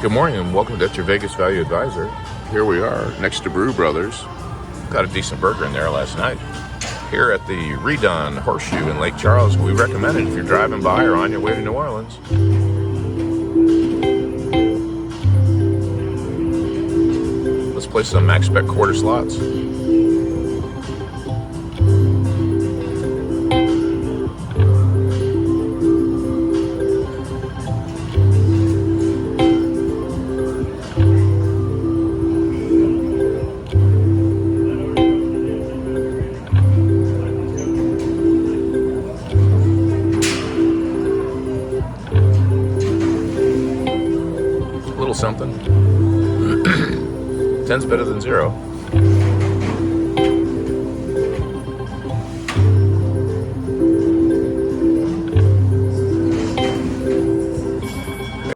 Good morning and welcome to Your Vegas Value Advisor. Here we are next to Brew Brothers. Got a decent burger in there last night. Here at the redone Horseshoe in Lake Charles. We recommend it if you're driving by or on your way to New Orleans. Let's play some max spec quarter slots. A little something. 10's better than 0.